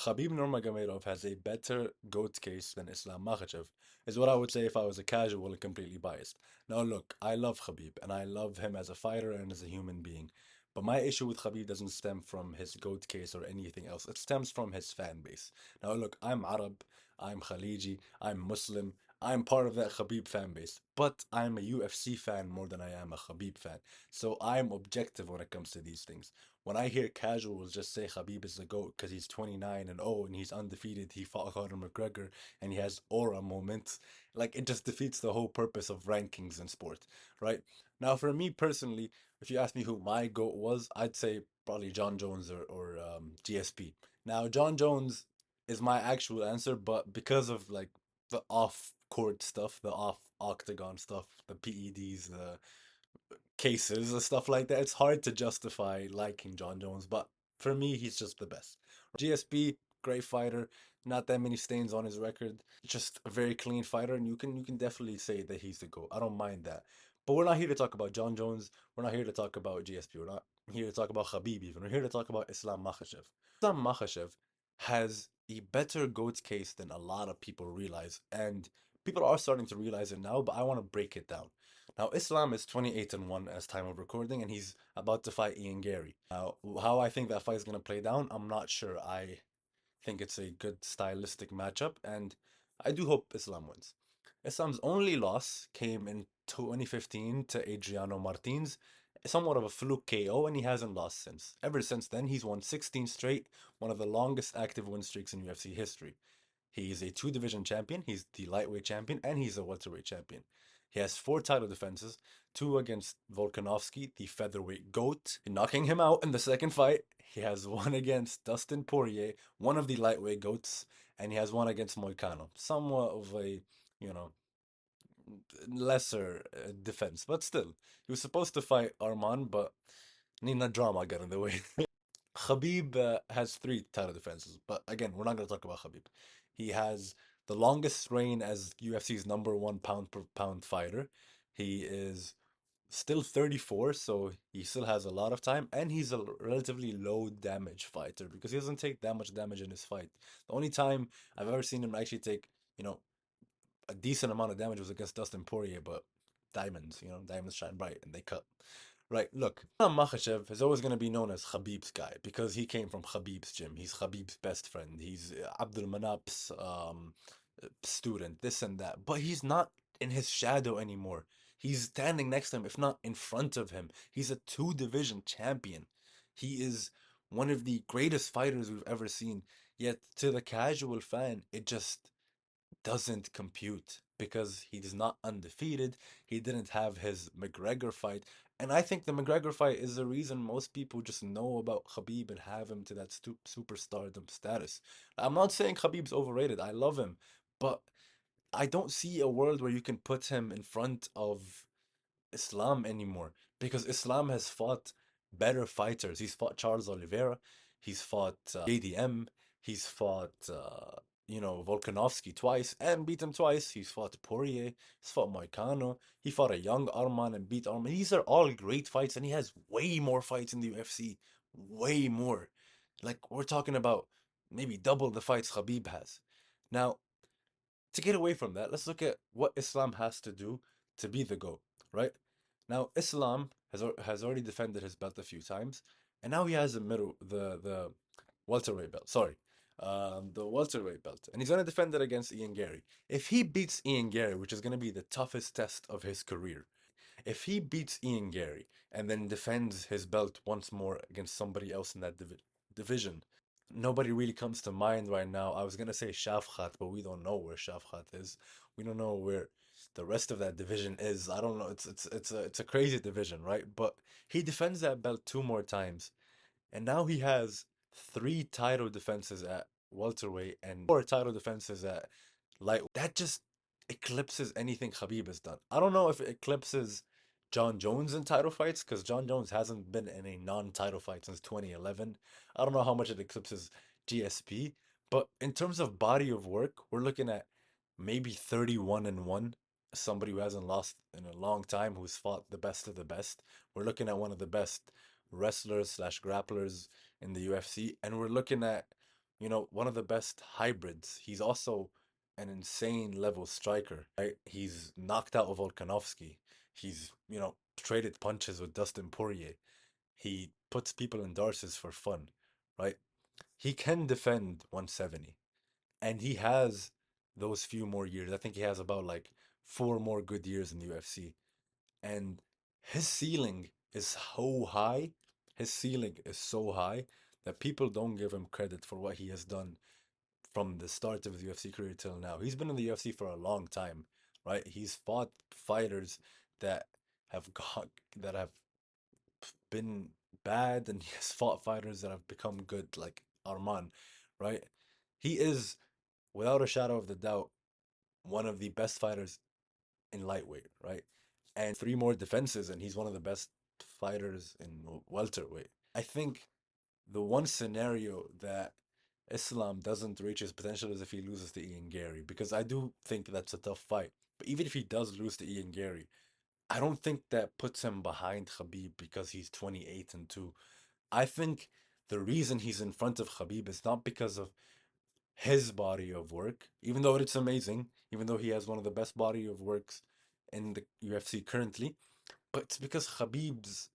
Khabib Nurmagomedov has a better GOAT case than Islam Makhachev, is what I would say if I was a casual and completely biased. Now, look, I love Khabib and I love him as a fighter and as a human being. But my issue with Khabib doesn't stem from his GOAT case or anything else. It stems from his fan base. Now, look, I'm Arab, I'm Khaliji, I'm Muslim, I'm part of that Khabib fan base. But I'm a UFC fan more than I am a Khabib fan. So I'm objective when it comes to these things. When I hear casuals just say Khabib is the GOAT because he's 29 and oh, and he's undefeated, he fought Conor McGregor, and he has aura moments, like it just defeats the whole purpose of rankings in sport, right? Now, for me personally, if you ask me who my GOAT was, I'd say probably Jon Jones or GSP. Now, Jon Jones is my actual answer, but because of like the off court stuff, the off octagon stuff, the PEDs, the cases and stuff like that, it's hard to justify liking Jon Jones, but for me, he's just the best. GSP, great fighter, not that many stains on his record, just a very clean fighter, and you can definitely say that he's the GOAT. I don't mind that. But we're not here to talk about Jon Jones. We're not here to talk about GSP. We're not here to talk about Khabib even. We're here to talk about Islam Makhachev. Islam Makhachev has a better GOAT case than a lot of people realize, and people are starting to realize it now, but I want to break it down. Now, Islam is 28-1 as time of recording, and he's about to fight Ian Garry. Now, how I think that fight is going to play down, I'm not sure. I think it's a good stylistic matchup, and I do hope Islam wins. Islam's only loss came in 2015 to Adriano Martins, somewhat of a fluke KO, and he hasn't lost since. Ever since then, he's won 16 straight, one of the longest active win streaks in UFC history. He's a two-division champion, he's the lightweight champion, and he's a welterweight champion. He has four title defenses, two against Volkanovski, the featherweight GOAT, knocking him out in the second fight. He has one against Dustin Poirier, one of the lightweight GOATs, and he has one against Moicano, somewhat of a, you know, lesser defense, but still. He was supposed to fight Arman, but Nina drama got in the way. Khabib has three title defenses, but again, we're not going to talk about Khabib. He has the longest reign as UFC's number one pound per pound fighter. He is still 34, so he still has a lot of time, and he's a relatively low damage fighter because he doesn't take that much damage in his fight. The only time I've ever seen him actually take, you know, a decent amount of damage was against Dustin Poirier, but diamonds, diamonds shine bright and they cut. Right, look, Makhachev is always going to be known as Khabib's guy because he came from Khabib's gym. He's Khabib's best friend. He's Abdul Manap's student, this and that. But he's not in his shadow anymore. He's standing next to him, if not in front of him. He's a two-division champion. He is one of the greatest fighters we've ever seen. Yet to the casual fan, it just doesn't compute because he's not undefeated. He didn't have his McGregor fight. And I think the McGregor fight is the reason most people just know about Khabib and have him to that superstardom status. I'm not saying Khabib's overrated. I love him. But I don't see a world where you can put him in front of Islam anymore because Islam has fought better fighters. He's fought Charles Oliveira, he's fought JDM, he's fought Volkanovski twice and beat him twice. He's fought Poirier, he's fought Moicano, he fought a young Arman and beat Arman. These are all great fights, and he has way more fights in the UFC, way more. Like we're talking about maybe double the fights Khabib has. Now, to get away from that, let's look at what Islam has to do to be the GOAT, right? Now, Islam has already defended his belt a few times, and now he has the welterweight belt. Sorry, the welterweight belt, and he's gonna defend it against Ian Garry. If he beats Ian Garry, which is gonna be the toughest test of his career, if he beats Ian Garry and then defends his belt once more against somebody else in that division, nobody really comes to mind right now. I was gonna say Shafkat, but we don't know where Shafkat is. We don't know where the rest of that division is. I don't know. It's a crazy division, right? But he defends that belt two more times, and now he has three title defenses at welterweight and four title defenses at light. That just eclipses anything Khabib has done. I don't know if it eclipses Jon Jones in title fights because Jon Jones hasn't been in a non-title fight since 2011. I don't know how much it eclipses GSP, but in terms of body of work, we're looking at maybe 31-1. Somebody who hasn't lost in a long time, who's fought the best of the best. We're looking at one of the best wrestlers slash grapplers in the UFC, and we're looking at one of the best hybrids. He's also an insane level striker, right? He's knocked out Volkanovski. He's, traded punches with Dustin Poirier. He puts people in darces for fun, right? He can defend 170, and he has those few more years. I think he has about like 4 more good years in the UFC. And his ceiling is so high. His ceiling is so high that people don't give him credit for what he has done from the start of his UFC career till now. He's been in the UFC for a long time, right? He's fought fighters that that have been bad, and he has fought fighters that have become good, like Arman, right? He is, without a shadow of the doubt, one of the best fighters in lightweight, right? And 3 more defenses, and he's one of the best fighters in welterweight. I think the one scenario that Islam doesn't reach his potential is if he loses to Ian Garry, because I do think that's a tough fight. But even if he does lose to Ian Garry, I don't think that puts him behind Khabib because he's 28 and 2. I think the reason he's in front of Khabib is not because of his body of work, even though it's amazing, even though he has one of the best body of works in the UFC currently, but it's because Khabib's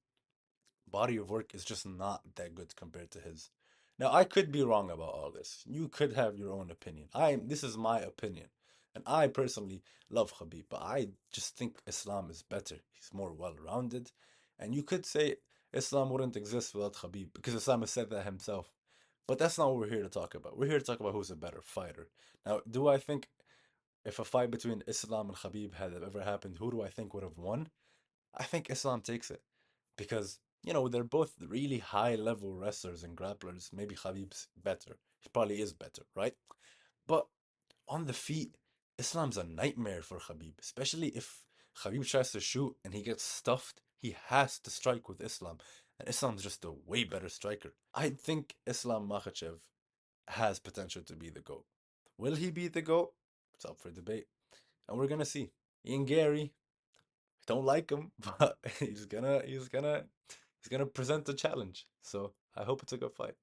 body of work is just not that good compared to his. Now, I could be wrong about all this. You could have your own opinion. This is my opinion. And I personally love Khabib, but I just think Islam is better. He's more well-rounded. And you could say Islam wouldn't exist without Khabib because Islam has said that himself. But that's not what we're here to talk about. We're here to talk about who's a better fighter. Now, do I think if a fight between Islam and Khabib had ever happened, who do I think would have won? I think Islam takes it because, they're both really high level wrestlers and grapplers. Maybe Khabib's better. He probably is better, right? But on the feet, Islam's a nightmare for Khabib, especially if Khabib tries to shoot and he gets stuffed. He has to strike with Islam, and Islam's just a way better striker. I think Islam Makhachev has potential to be the GOAT. Will he be the GOAT? It's up for debate, and we're gonna see. Ian Garry, don't like him, but he's gonna present the challenge. So I hope it's a good fight.